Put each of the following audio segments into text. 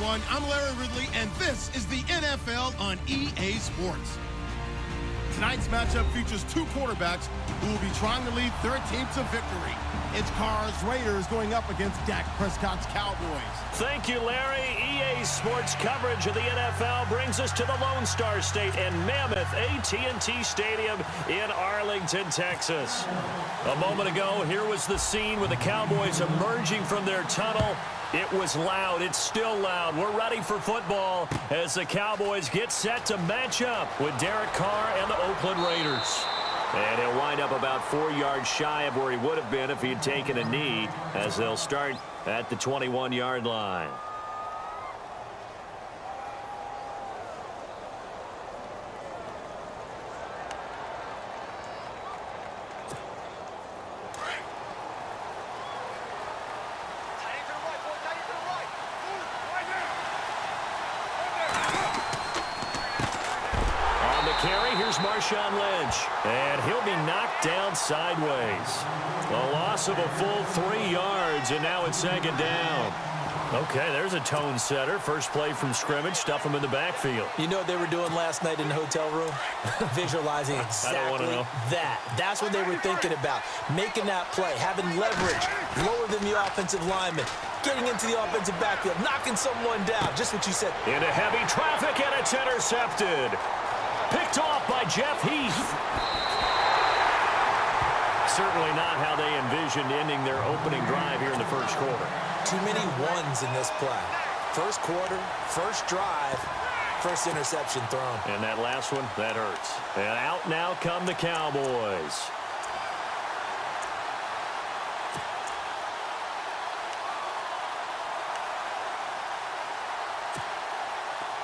everyone. I'm Larry Ridley, and this is the NFL on EA Sports. Tonight's matchup features two quarterbacks who will be trying to lead their team to victory. It's Carr's Raiders going up against Dak Prescott's Cowboys. Thank you, Larry. EA Sports coverage of the NFL brings us to the Lone Star State and Mammoth AT&T Stadium in Arlington, Texas. A moment ago, here was the scene with the Cowboys emerging from their tunnel. It was loud. It's still loud. We're ready for football as the Cowboys get set to match up with Derek Carr and the Oakland Raiders. And he'll wind up about 4 yards shy of where he would have been if he had taken a knee, as they'll start at the 21-yard line. Marshawn Lynch, and he'll be knocked down sideways. A loss of a full 3 yards, and now it's second down. Okay, there's a tone setter. First play from scrimmage, stuff him in the backfield. You know what they were doing last night in the hotel room? Visualizing exactly that. That's what they were thinking about. Making that play, having leverage, lower than the offensive lineman, getting into the offensive backfield, knocking someone down. Just what you said. Into heavy traffic, and it's intercepted. Picked off by Jeff Heath. Certainly not how they envisioned ending their opening drive here in the first quarter. Too many ones in this play. First quarter, first drive, first interception thrown. And that last one, that hurts. And out now come the Cowboys.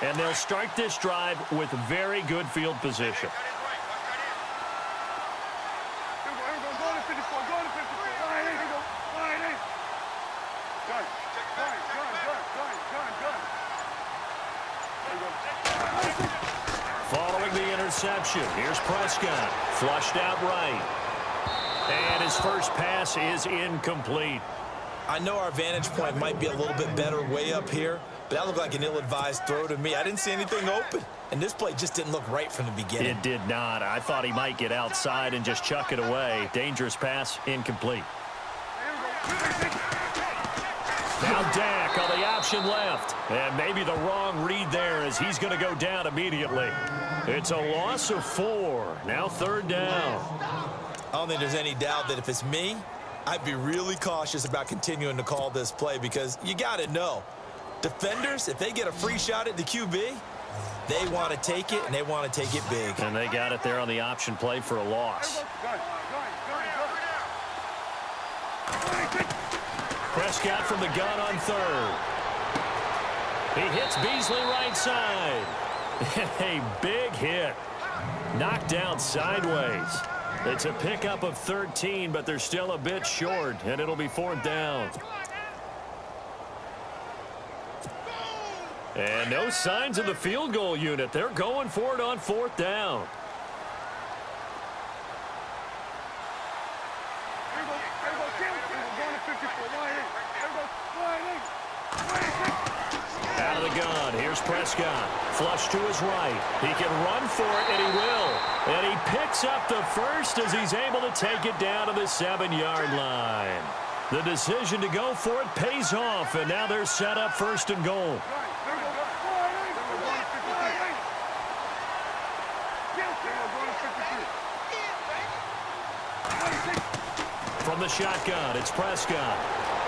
And they'll start this drive with very good field position. Following the interception, here's Prescott. Flushed out right. And his first pass is incomplete. I know our vantage point might be a little bit better way up here, but that looked like an ill-advised throw to me. I didn't see anything open, and this play just didn't look right from the beginning. It did not. I thought he might get outside and just chuck it away. Dangerous pass, incomplete. Now Dak on the option left, and maybe the wrong read there as he's going to go down immediately. It's a loss of 4. Now third down. I don't think there's any doubt that if it's me, I'd be really cautious about continuing to call this play because you got to know, defenders, if they get a free shot at the QB, they want to take it, and they want to take it big. And they got it there on the option play for a loss. Prescott from the gun on third. He hits Beasley right side. A big hit. Knocked down sideways. It's a pickup of 13, but they're still a bit short, and it'll be fourth down. And no signs of the field goal unit. They're going for it on fourth down. Out of the gun, here's Prescott. Flush to his right. He can run for it, and he will. And he picks up the first as he's able to take it down to the 7-yard line. The decision to go for it pays off, and now they're set up first and goal. From the shotgun, it's Prescott.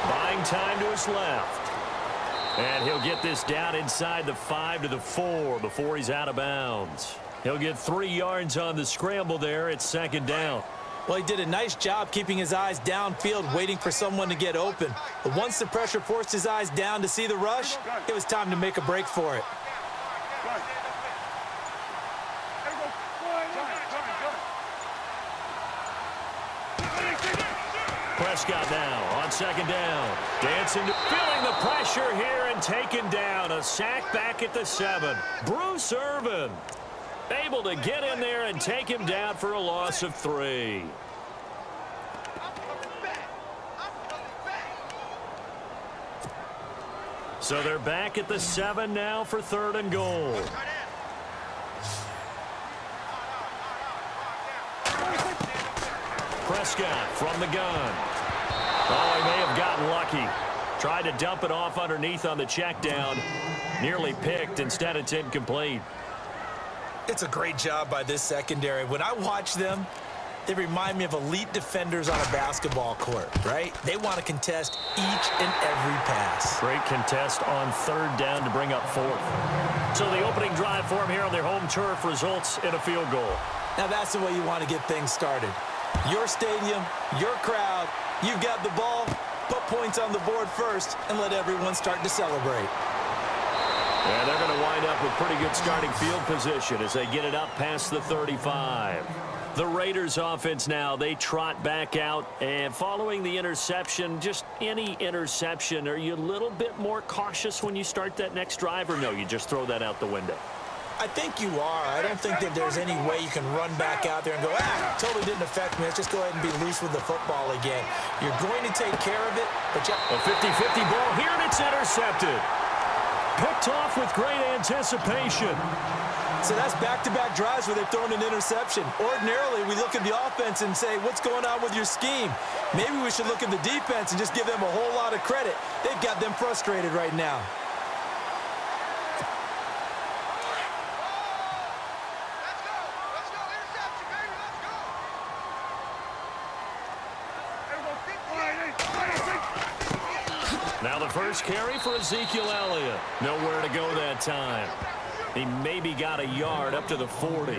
Buying time to his left. And he'll get this down inside the 5 to the 4 before he's out of bounds. He'll get 3 yards on the scramble there. It's second down. Well, he did a nice job keeping his eyes downfield, waiting for someone to get open. But once the pressure forced his eyes down to see the rush, it was time to make a break for it. Prescott now on second down. Dancing, feeling the pressure here and taken down. A sack back at the 7. Bruce Irvin able to get in there and take him down for a loss of 3. So they're back at the 7 now for 3rd and goal. Prescott from the gun. Oh, he may have gotten lucky. Tried to dump it off underneath on the check down. Nearly picked. Instead, it's incomplete. It's a great job by this secondary. When I watch them, they remind me of elite defenders on a basketball court, right? They want to contest each and every pass. Great contest on 3rd down to bring up 4th. So the opening drive for them here on their home turf results in a field goal. Now that's the way you want to get things started. Your stadium, your crowd, you've got the ball, put points on the board first, and let everyone start to celebrate. Yeah, they're going to wind up with pretty good starting field position as they get it up past the 35. The Raiders offense now, they trot back out, and following the interception, just any interception, are you a little bit more cautious when you start that next drive, or no, you just throw that out the window? I think you are. I don't think that there's any way you can run back out there and go, totally didn't affect me. Let's just go ahead and be loose with the football again. You're going to take care of it, but you... A 50-50 ball here, and it's intercepted. Picked off with great anticipation. So that's back-to-back drives where they've thrown an interception. Ordinarily, we look at the offense and say, what's going on with your scheme? Maybe we should look at the defense and just give them a whole lot of credit. They've got them frustrated right now. Now the first carry for Ezekiel Elliott. Nowhere to go that time. He maybe got a yard up to the 40.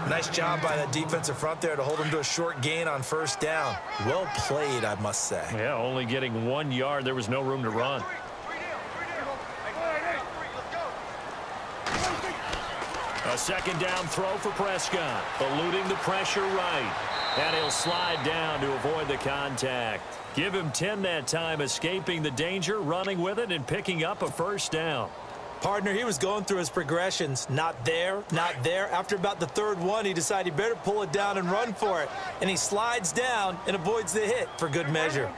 Nice job by that defensive front there to hold him to a short gain on 1st down. Well played, I must say. Yeah, only getting 1 yard. There was no room to run. A 2nd down throw for Prescott. Eluding the pressure right. And he'll slide down to avoid the contact. Give him 10 that time, escaping the danger, running with it, and picking up a 1st down. Partner, he was going through his progressions. Not there, not there. After about the 3rd one, he decided he better pull it down and run for it. And he slides down and avoids the hit for good measure.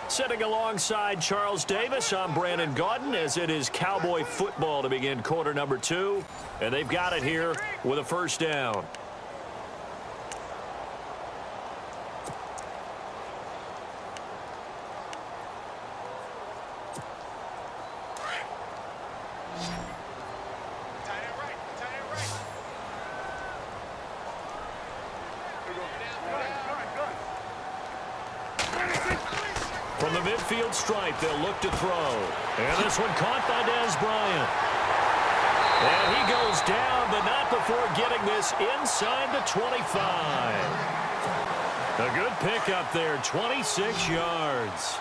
Sitting alongside Charles Davis, I'm Brandon Gaudin, as it is Cowboy football to begin quarter number 2. And they've got it here with a 1st down. From the midfield stripe, they'll look to throw. And this one caught by Dez Bryant. And he goes down, but not before getting this inside the 25. A good pickup there, 26 yards.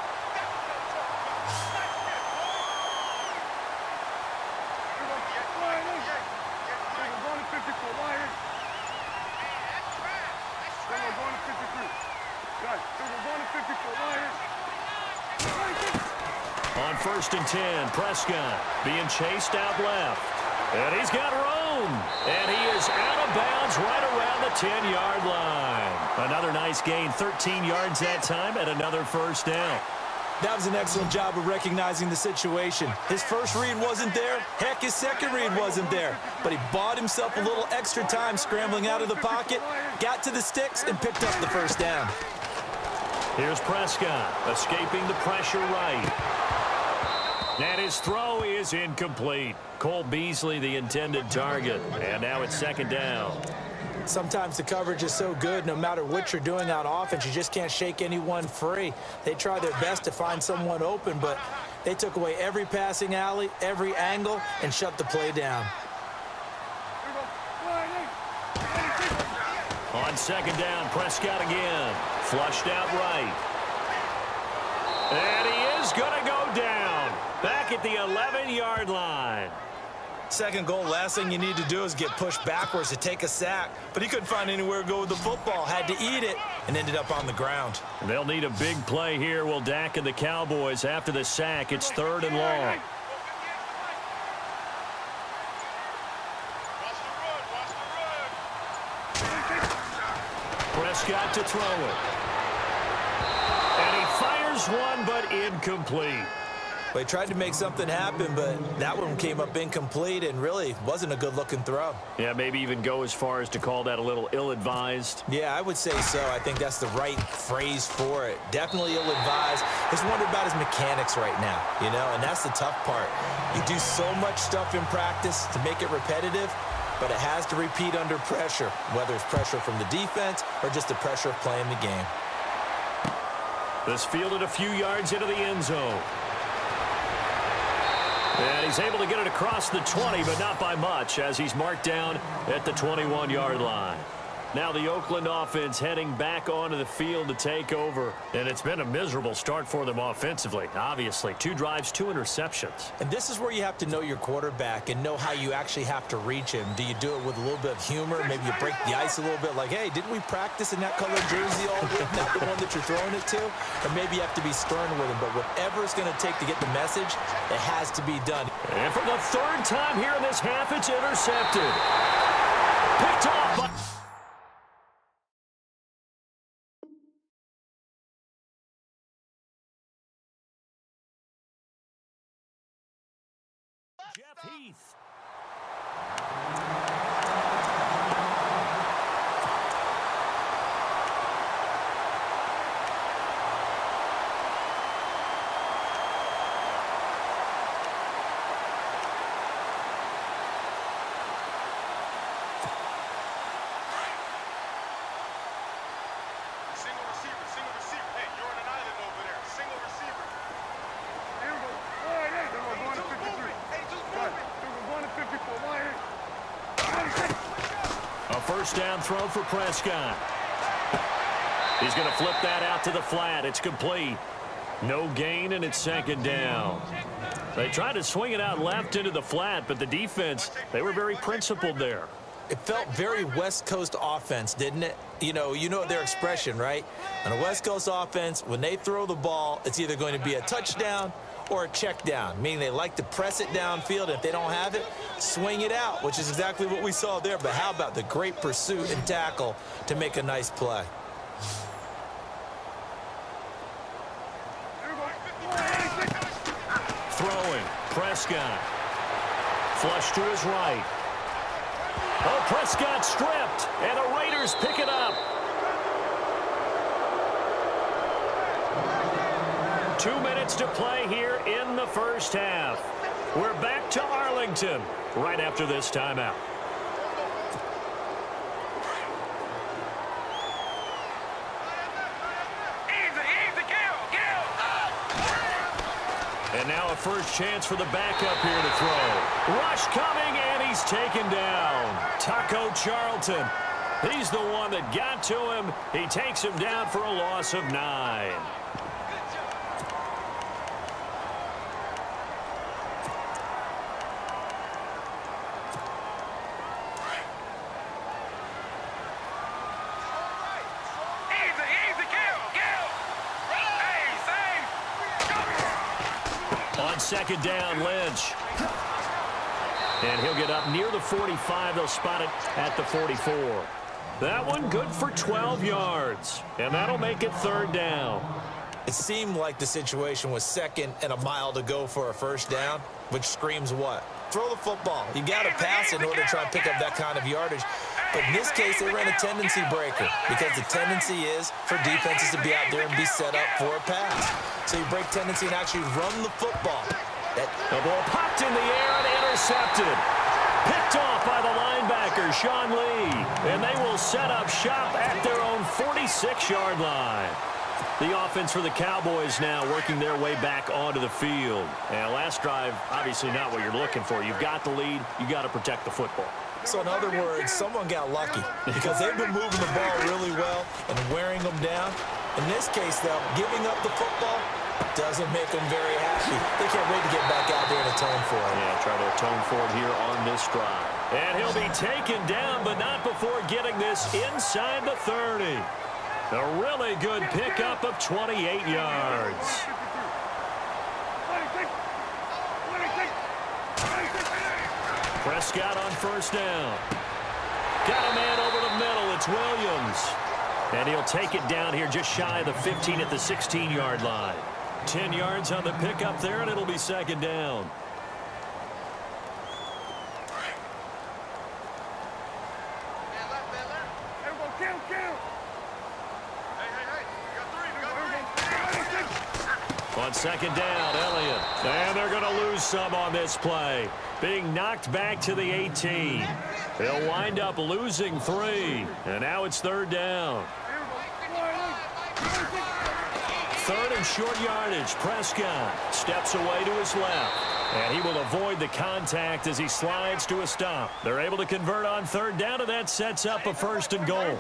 On 1st and 10, Prescott being chased out left. And he's got room. And he is out of bounds right around the 10-yard line. Another nice gain, 13 yards that time, and another 1st down. That was an excellent job of recognizing the situation. His first read wasn't there. Heck, his second read wasn't there. But he bought himself a little extra time scrambling out of the pocket, got to the sticks, and picked up the 1st down. Here's Prescott, escaping the pressure right. And his throw is incomplete. Cole Beasley, the intended target. And now it's 2nd down. Sometimes the coverage is so good, no matter what you're doing on offense, you just can't shake anyone free. They try their best to find someone open, but they took away every passing alley, every angle, and shut the play down. On 2nd down, Prescott again. Flushed out right. And he is going to go down. Back at the 11-yard line. 2nd goal, last thing you need to do is get pushed backwards to take a sack. But he couldn't find anywhere to go with the football. Had to eat it and ended up on the ground. They'll need a big play here, will Dak and the Cowboys. After the sack, it's 3rd and long. Prescott to throw it. And he fires one, but incomplete. They tried to make something happen, but that one came up incomplete and really wasn't a good-looking throw. Yeah, maybe even go as far as to call that a little ill-advised. Yeah, I would say so. I think that's the right phrase for it. Definitely ill-advised. Just wonder about his mechanics right now, and that's the tough part. You do so much stuff in practice to make it repetitive, but it has to repeat under pressure, whether it's pressure from the defense or just the pressure of playing the game. This fielded a few yards into the end zone. And he's able to get it across the 20, but not by much, as he's marked down at the 21-yard line. Now the Oakland offense heading back onto the field to take over. And it's been a miserable start for them offensively, obviously. 2 drives, 2 interceptions. And this is where you have to know your quarterback and know how you actually have to reach him. Do you do it with a little bit of humor? Maybe you break the ice a little bit like, hey, didn't we practice in that colored jersey all week? Not the one that you're throwing it to? Or maybe you have to be stern with him. But whatever it's going to take to get the message, it has to be done. And for the 3rd time here in this half, it's intercepted. Picked off by... Jeff Heath. Single receiver. Hey, you're on an island over there. Single receiver. A first down throw for Prescott. He's going to flip that out to the flat. It's complete. No gain, and it's 2nd down. They tried to swing it out left into the flat, but the defense, they were very principled there. It felt very West Coast offense, didn't it? You know their expression, right? On a West Coast offense, when they throw the ball, it's either going to be a touchdown or a check down, meaning they like to press it downfield. If they don't have it, swing it out, which is exactly what we saw there. But how about the great pursuit and tackle to make a nice play? Throwing, Prescott. Flush to his right. Oh, Prescott stripped, and the Raiders pick it up. 2 minutes to play here in the first half. We're back to Arlington right after this timeout. And now a first chance for the backup here to throw. Rush coming, and he's taken down. Taco Charlton. He's the one that got to him. He takes him down for a loss of 9. On 2nd down, Lynch. And he'll get up near the 45. They'll spot it at the 44. That one good for 12 yards. And that'll make it 3rd down. It seemed like the situation was 2nd and a mile to go for a first down, which screams what? Throw the football. You got to pass in order to try to pick up that kind of yardage. But in this case, they ran a tendency breaker because the tendency is for defenses to be out there and be set up for a pass. So you break tendency and actually run the football. The ball popped in the air and intercepted. Picked off by the linebacker, Sean Lee. And they will set up shop at their own 46-yard line. The offense for the Cowboys now working their way back onto the field. And last drive, obviously not what you're looking for. You've got the lead. You got to protect the football. So in other words, someone got lucky because they've been moving the ball really well and wearing them down. In this case, though, giving up the football doesn't make them very happy. They can't wait to get back out there and atone for it. Yeah, try to atone for it here on this drive. And he'll be taken down, but not before getting this inside the 30. A really good pickup of 28 yards. Prescott on first down. Got a man over the middle. It's Williams. And he'll take it down here just shy of the 15 at the 16-yard line. 10 yards on the pickup there, and it'll be second down. On second down, Elliott. And they're going to lose some on this play. Being knocked back to the 18. They'll wind up losing 3. And now it's third down. Third and short yardage. Prescott steps away to his left. And he will avoid the contact as he slides to a stop. They're able to convert on third down, and that sets up a first and goal.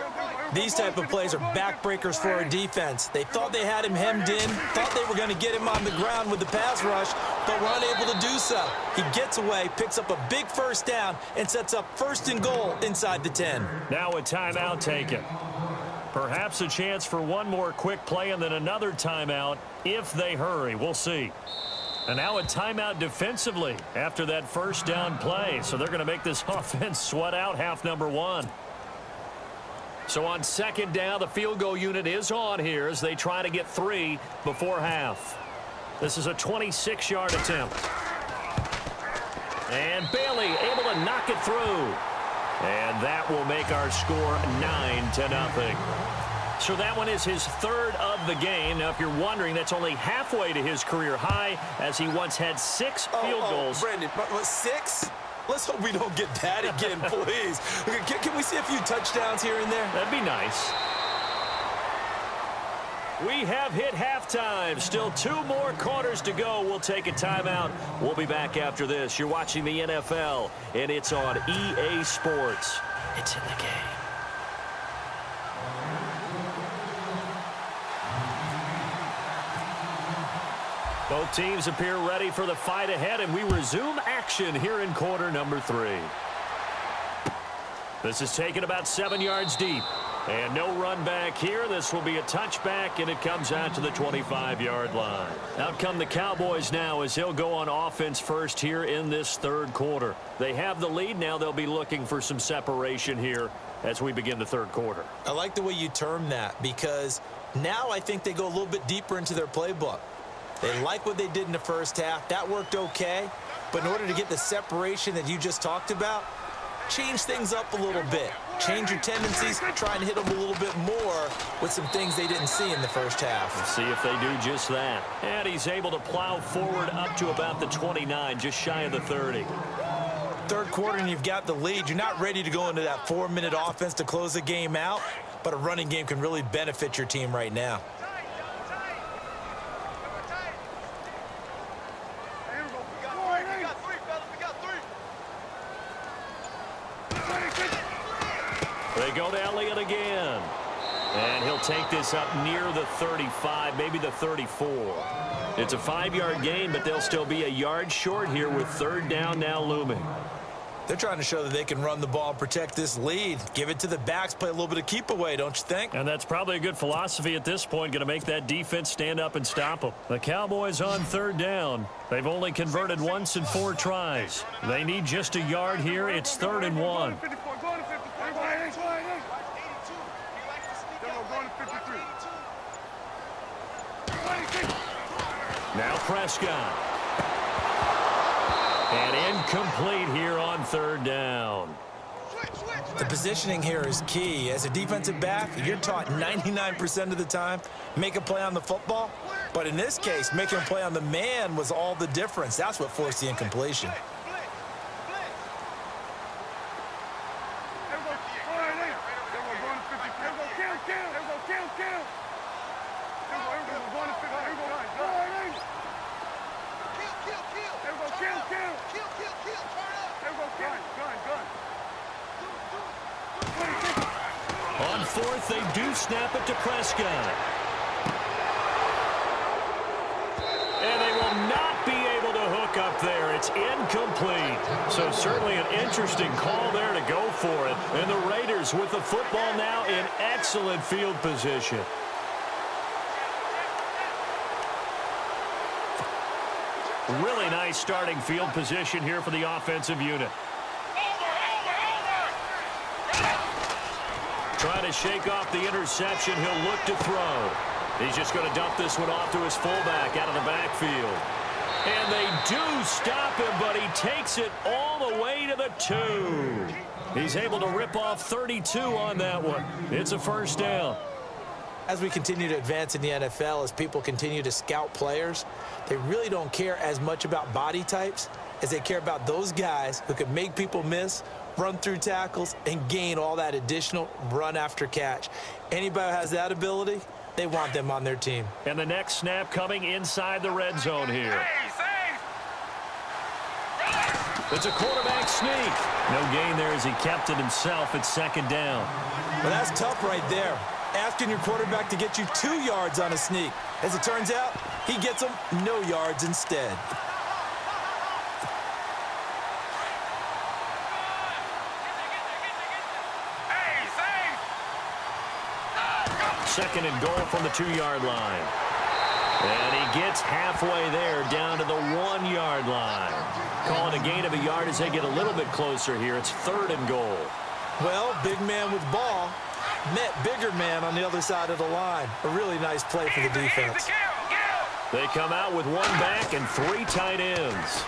These type of plays are backbreakers for a defense. They thought they had him hemmed in, thought they were going to get him on the ground with the pass rush, but were unable to do so. He gets away, picks up a big first down, and sets up first and goal inside the 10. Now a timeout taken. Perhaps a chance for one more quick play and then another timeout if they hurry. We'll see. And now a timeout defensively after that first down play. So they're going to make this offense sweat out half number 1. So on second down, the field goal unit is on here as they try to get 3 before half. This is a 26-yard attempt. And Bailey able to knock it through. And that will make our score 9-0. So that one is his third of the game. Now, if you're wondering, that's only halfway to his career high as he once had 6 field goals. Brandon, what, 6? Let's hope we don't get that again, please. Can we see a few touchdowns here and there? That'd be nice. We have hit halftime. Still 2 more quarters to go. We'll take a timeout. We'll be back after this. You're watching the NFL, and it's on EA Sports. It's in the game. Both teams appear ready for the fight ahead, and we resume action here in quarter number 3. This is taken about 7 yards deep. And no run back here. This will be a touchback, and it comes out to the 25-yard line. Out come the Cowboys now as they'll go on offense first here in this third quarter. They have the lead. Now they'll be looking for some separation here as we begin the third quarter. I like the way you term that because now I think they go a little bit deeper into their playbook. They like what they did in the first half. That worked okay. But in order to get the separation that you just talked about, change things up a little bit. Change your tendencies, try and hit them a little bit more with some things they didn't see in the first half. Let's see if they do just that. And he's able to plow forward up to about the 29, just shy of the 30. Third quarter and you've got the lead. You're not ready to go into that 4-minute offense to close the game out, but a running game can really benefit your team right now. They go to Elliott again. And he'll take this up near the 35, maybe the 34. It's a 5-yard gain, but they'll still be a yard short here with third down now looming. They're trying to show that they can run the ball and protect this lead. Give it to the backs, play a little bit of keep away, don't you think? And that's probably a good philosophy at this point, going to make that defense stand up and stop them. The Cowboys on third down. They've only converted once in 4 tries. They need just a yard here. It's 3rd and 1. Now Prescott. And incomplete here on third down. The positioning here is key. As a defensive back, you're taught 99% of the time, make a play on the football. But in this case, making a play on the man was all the difference. That's what forced the incompletion. On 4th, they do snap it to Prescott. And they will not be able to hook up there. It's incomplete. So certainly an interesting call there to go for it. And the Raiders with the football now in excellent field position. Really nice starting field position here for the offensive unit. Trying to shake off the interception. He'll look to throw. He's just going to dump this one off to his fullback out of the backfield. And they do stop him, but he takes it all the way to the 2. He's able to rip off 32 on that one. It's a first down. As we continue to advance in the NFL, as people continue to scout players, they really don't care as much about body types as they care about those guys who can make people miss, run through tackles, and gain all that additional run after catch. Anybody who has that ability, they want them on their team. And the next snap coming inside the red zone here. It's a quarterback sneak. No gain there as he kept it himself at second down. Well, that's tough right there. Asking your quarterback to get you 2 yards on a sneak. As it turns out, he gets them no yards instead. Second and goal from the 2-yard line. And he gets halfway there down to the 1-yard line. Calling a gain of a yard as they get a little bit closer here. It's third and goal. Well, big man with ball met bigger man on the other side of the line. A really nice play for the defense. They come out with 1 back and 3 tight ends.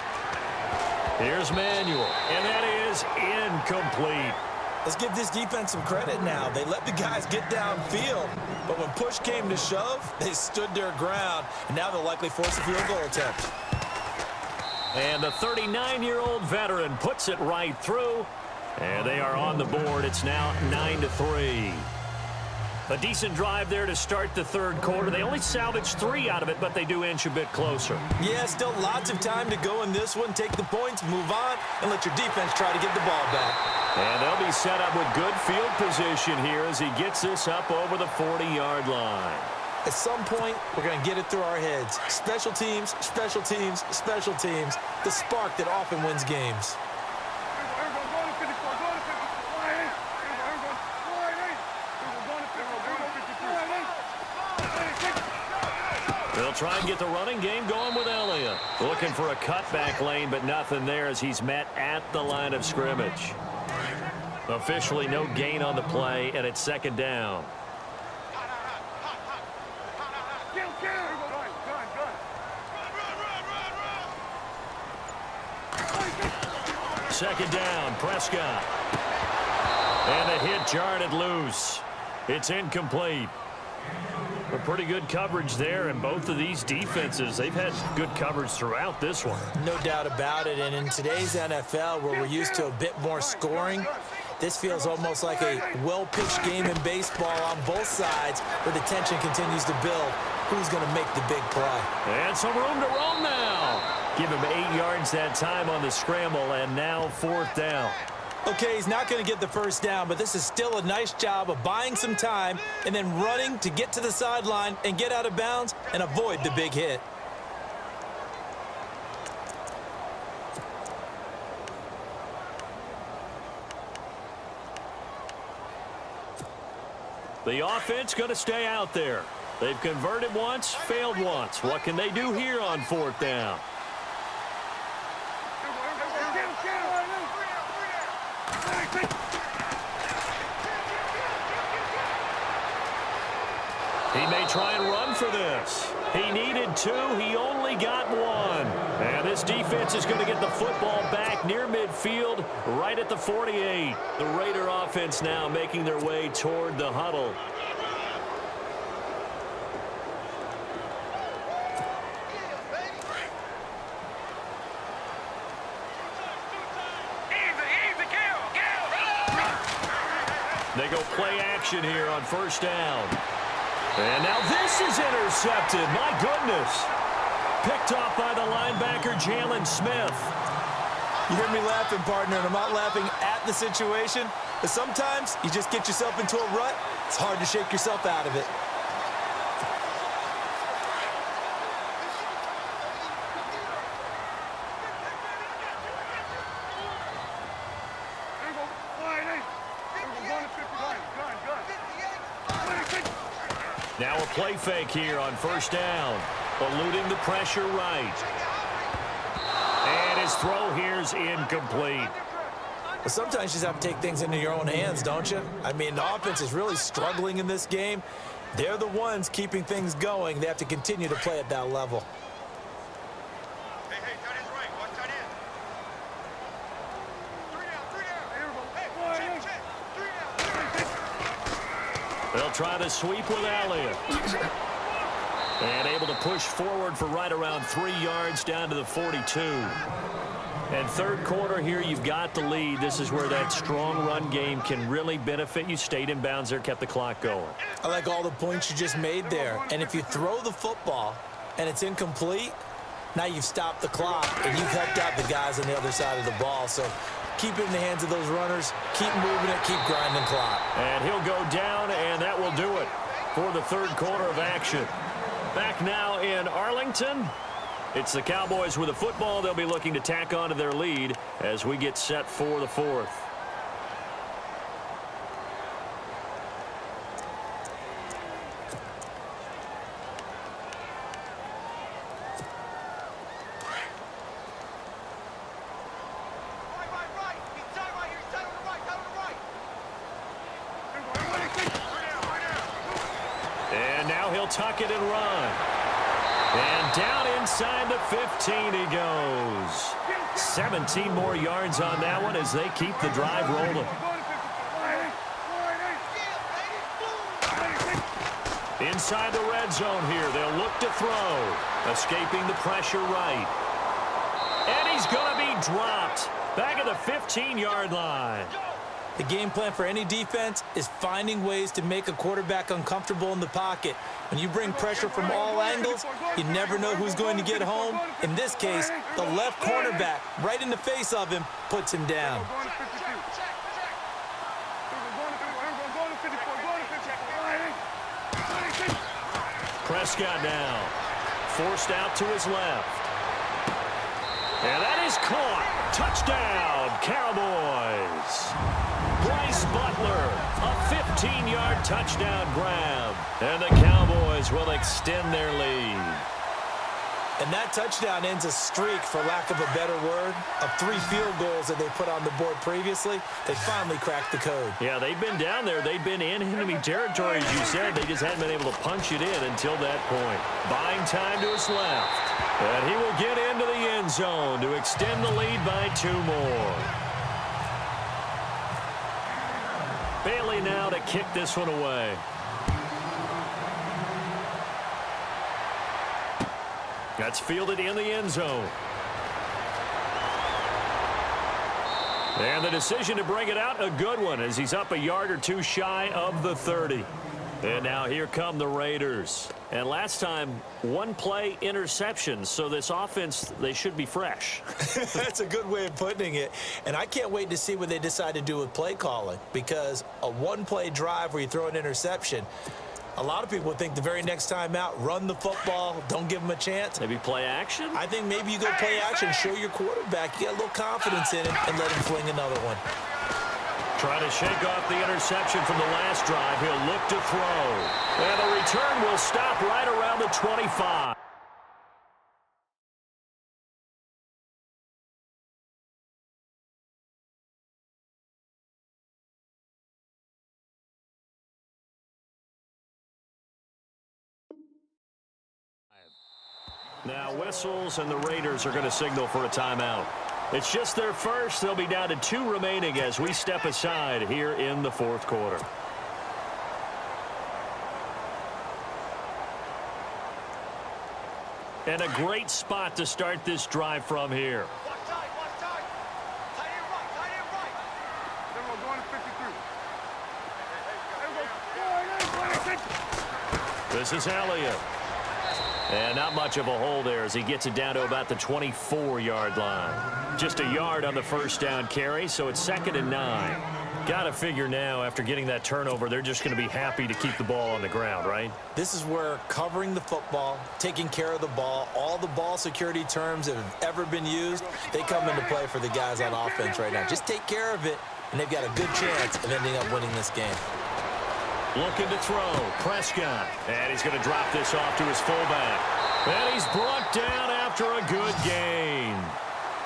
Here's Manuel, and that is incomplete. Let's give this defense some credit now. They let the guys get downfield, but when push came to shove, they stood their ground, and now they'll likely force a field goal attempt. And the 39-year-old veteran puts it right through, and they are on the board. It's now 9-3. A decent drive there to start the third quarter. They only salvaged 3 out of it, but they do inch a bit closer. Yeah, still lots of time to go in this one. Take the points, move on, and let your defense try to get the ball back. And they'll be set up with good field position here as he gets this up over the 40-yard line. At some point, we're going to get it through our heads. Special teams, special teams, special teams. The spark that often wins games. They'll try and get the running game going with Elliott. Looking for a cutback lane, but nothing there as he's met at the line of scrimmage. Officially no gain on the play, and it's second down. Second down, Prescott. And the hit jarred it loose. It's incomplete. A pretty good coverage there, and both of these defenses, they've had good coverage throughout this one. No doubt about it, and in today's NFL, where we're used to a bit more scoring, this feels almost like a well-pitched game in baseball on both sides, where the tension continues to build. Who's going to make the big play? And some room to roam now. Give him 8 yards that time on the scramble, and now fourth down. Okay, he's not going to get the first down, but this is still a nice job of buying some time and then running to get to the sideline and get out of bounds and avoid the big hit. The offense going to stay out there. They've converted once, failed once. What can they do here on fourth down? He may try and run for this. He needed 2. He only got 1. And this defense is going to get the football back near midfield, right at the 48. The Raider offense now making their way toward the huddle. They go play action here on first down. And now this is intercepted. My goodness. Picked off by the linebacker, Jalen Smith. You hear me laughing, partner, and I'm not laughing at the situation. But sometimes you just get yourself into a rut. It's hard to shake yourself out of it. Now a play fake here on first down. Eluding the pressure right. And his throw here's incomplete. But sometimes you just have to take things into your own hands, don't you? I mean, the offense is really struggling in this game. They're the ones keeping things going. They have to continue to play at that level. Hey, tight end's right. Watch tight end. 3 down. Hey, check. 3 down. They'll try to sweep with Elliott. And able to push forward for right around 3 yards down to the 42. And third quarter here, you've got the lead. This is where that strong run game can really benefit you. Stayed in bounds there, kept the clock going. I like all the points you just made there. And if you throw the football and it's incomplete, now you've stopped the clock and you've helped out the guys on the other side of the ball. So keep it in the hands of those runners. Keep moving it. Keep grinding clock. And he'll go down, and that will do it for the third quarter of action. Back now in Arlington. It's the Cowboys with the football. They'll be looking to tack on to their lead as we get set for the fourth. Right. He's tight right here. He's tight on the right. And now he'll tuck it and run. And down inside the 15 he goes. 17 more yards on that one as they keep the drive rolling. Inside the red zone here. They'll look to throw. Escaping the pressure right. And he's going to be dropped. Back at the 15-yard line. The game plan for any defense is finding ways to make a quarterback uncomfortable in the pocket. When you bring pressure from all angles, you never know who's going to get home. In this case, the left cornerback, right in the face of him, puts him down. Prescott now. Forced out to his left. And that is caught. Touchdown, Cowboys. Bryce Butler, a 15-yard touchdown grab. And the Cowboys will extend their lead. And that touchdown ends a streak, for lack of a better word, of 3 field goals that they put on the board previously. They finally cracked the code. Yeah, they've been down there. They've been in enemy territory, as you said. They just hadn't been able to punch it in until that point. Buying time to his left. And he will get into the end zone to extend the lead by 2 more. Bailey now to kick this one away. That's fielded in the end zone. And the decision to bring it out, a good one, as he's up a yard or 2 shy of the 30. And now here come the Raiders. And last time, 1 play interception. So this offense, they should be fresh. That's a good way of putting it. And I can't wait to see what they decide to do with play calling. Because a 1-play drive where you throw an interception, a lot of people would think the very next time out, run the football, don't give them a chance. Maybe play action? I think maybe you go play action, show your quarterback you got a little confidence in him, and let him fling another one. Try to shake off the interception from the last drive. He'll look to throw. And the return will stop right around the 25. Now whistles, and the Raiders are going to signal for a timeout. It's just their first. They'll be down to 2 remaining as we step aside here in the fourth quarter. And a great spot to start this drive from here. Watch tight. Tight end right. Then we're going to 53. This is Elliott. And not much of a hole there as he gets it down to about the 24-yard line. Just a yard on the first down carry, so it's 2nd and 9. Got to figure now, after getting that turnover, they're just going to be happy to keep the ball on the ground, right? This is where covering the football, taking care of the ball, all the ball security terms that have ever been used, they come into play for the guys on offense right now. Just take care of it, and they've got a good chance of ending up winning this game. Looking to throw. Prescott. And he's going to drop this off to his fullback. And he's brought down after a good gain.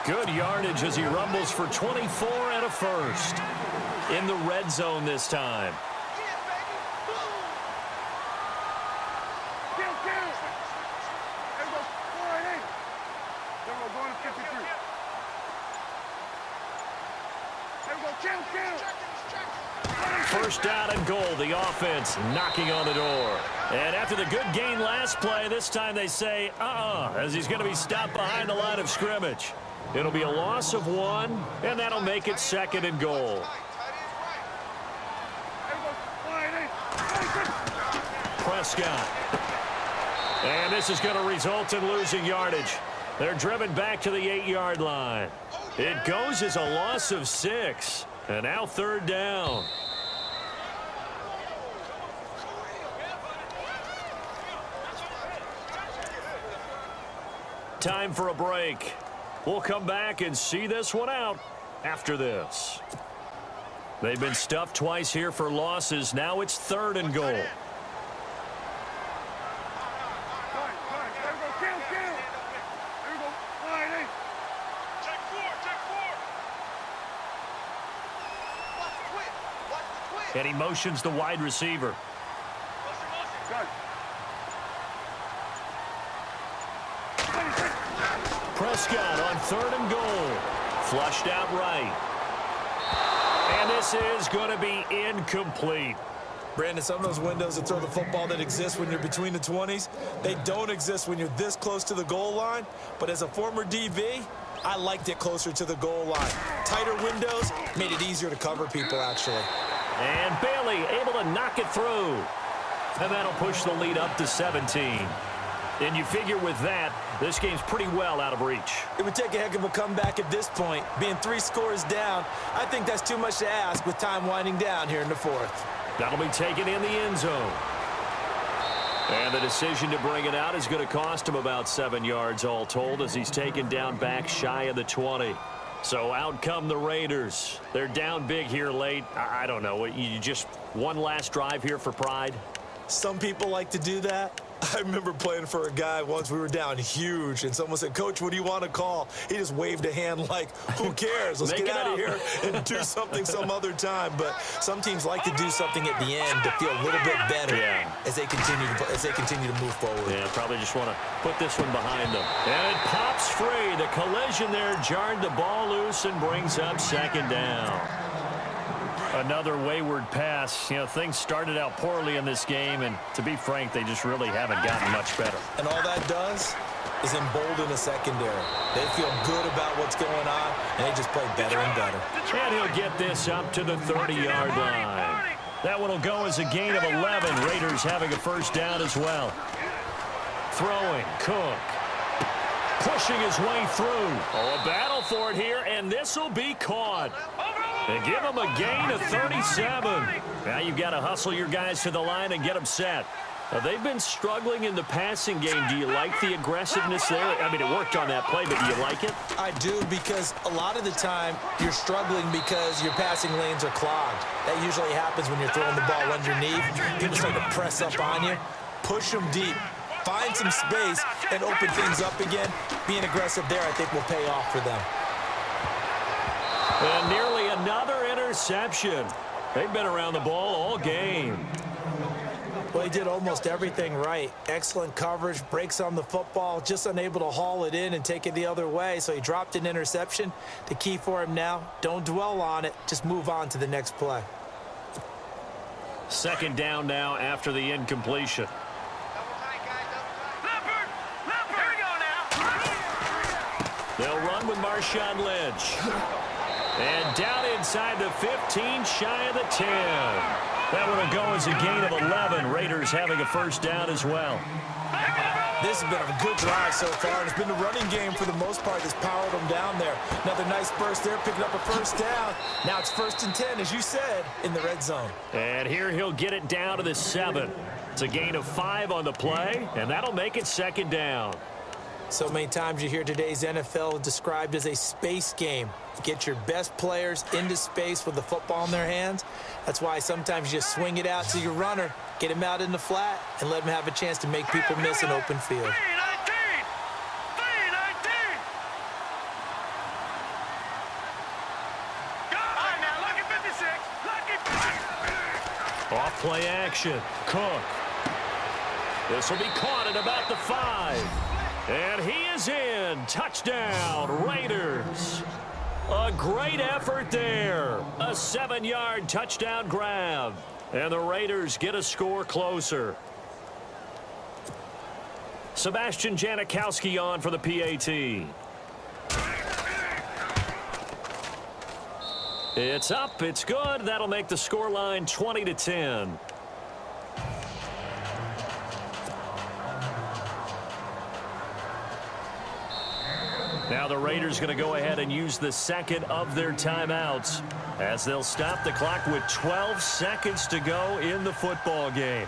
Good yardage as he rumbles for 24 and a first. In the red zone this time. First down and goal. The offense knocking on the door. And after the good gain last play, this time they say, as he's going to be stopped behind the line of scrimmage. It'll be a loss of 1, and that'll make it second and goal. Prescott. And this is going to result in losing yardage. They're driven back to the 8-yard line. It goes as a loss of 6. And now third down. Time for a break. We'll come back and see this one out after this. They've been stuffed twice here for losses. Now it's third and goal. And he motions the wide receiver. Prescott on third and goal. Flushed out right. And this is going to be incomplete. Brandon, some of those windows to throw the football that exist when you're between the 20s, they don't exist when you're this close to the goal line. But as a former DB, I liked it closer to the goal line. Tighter windows made it easier to cover people, actually. And Bailey able to knock it through. And that'll push the lead up to 17. And you figure with that, this game's pretty well out of reach. It would take a heck of a comeback at this point. Being 3 scores down, I think that's too much to ask with time winding down here in the 4th. That'll be taken in the end zone. And the decision to bring it out is going to cost him about 7 yards all told as he's taken down back shy of the 20. So out come the Raiders. They're down big here late. I don't know. You just one last drive here for pride? Some people like to do that. I remember playing for a guy once. We were down huge, and someone said, "Coach, what do you want to call?" He just waved a hand like, who cares? Let's get out of here and do something some other time. But some teams like to do something at the end to feel a little bit better as they continue to move forward. Yeah, probably just want to put this one behind them. And it pops free. The collision there jarred the ball loose and brings up second down. Another wayward pass. You know, things started out poorly in this game, and to be frank, they just really haven't gotten much better. And all that does is embolden the secondary. They feel good about what's going on, and they just play better and better. And he'll get this up to the 30-yard line. That one will go as a gain of 11. Raiders having a first down as well. Throwing, Cook. Pushing his way through. Oh, a battle for it here, and this will be caught. They give him a gain of 37. Now you've got to hustle your guys to the line and get them set. They've been struggling in the passing game. Do you like the aggressiveness there? I mean, it worked on that play, but do you like it? I do, because a lot of the time you're struggling because your passing lanes are clogged. That usually happens when you're throwing the ball underneath. People start to press up on you. Push them deep. Find some space and open things up again. Being aggressive there, I think, will pay off for them. And nearly another interception. They've been around the ball all game. Well, he did almost everything right. Excellent coverage, breaks on the football, just unable to haul it in and take it the other way. So he dropped an interception. The key for him now, don't dwell on it. Just move on to the next play. Second down now after the incompletion. They'll run with Marshawn Lynch. And down inside the 15, shy of the 10. That one will go as a gain of 11. Raiders having a first down as well. This has been a good drive so far, and it's been the running game for the most part that's powered them down there. Another nice burst there, picking up a first down. Now it's 1st and 10, as you said, in the red zone. And here he'll get it down to the 7. It's a gain of 5 on the play, and that'll make it second down. So many times you hear today's NFL described as a space game. Get your best players into space with the football in their hands. That's why sometimes you just swing it out to your runner, get him out in the flat, and let him have a chance to make people miss an open field. Off play action. Cook. This will be caught at about the 5. And he is in. Touchdown, Raiders. A great effort there. A 7-yard touchdown grab. And the Raiders get a score closer. Sebastian Janikowski on for the PAT. It's up. It's good. That'll make the scoreline 20-10. Now the Raiders going to go ahead and use the second of their timeouts as they'll stop the clock with 12 seconds to go in the football game.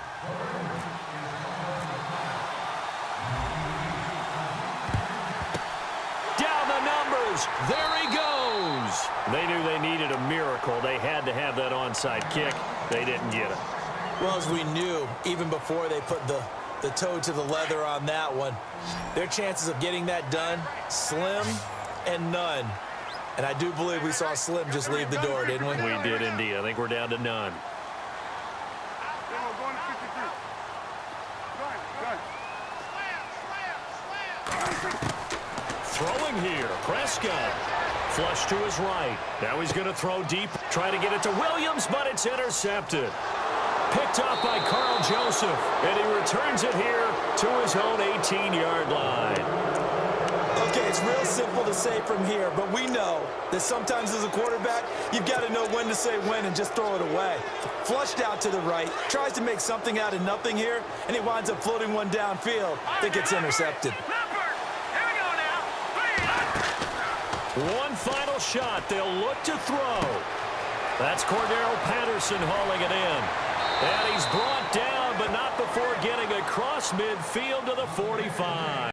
Down the numbers. There he goes. They knew they needed a miracle. They had to have that onside kick. They didn't get it. Well, as we knew, even before they put the toe to the leather on that one, their chances of getting that done, slim and none. And I do believe we saw Slim just leave the door, didn't we? We did indeed. I think we're down to none. Throwing here, Prescott. Flush to his right. Now he's going to throw deep. Try to get it to Williams, but it's intercepted. Picked up by Carl Joseph, and he returns it here to his own 18-yard line. Okay, it's real simple to say from here, but we know that sometimes as a quarterback, you've got to know when to say when and just throw it away. Flushed out to the right, tries to make something out of nothing here, and he winds up floating one downfield that gets intercepted. One final shot. They'll look to throw. That's Cordero Patterson hauling it in. And he's brought down, but not before getting across midfield to the 45.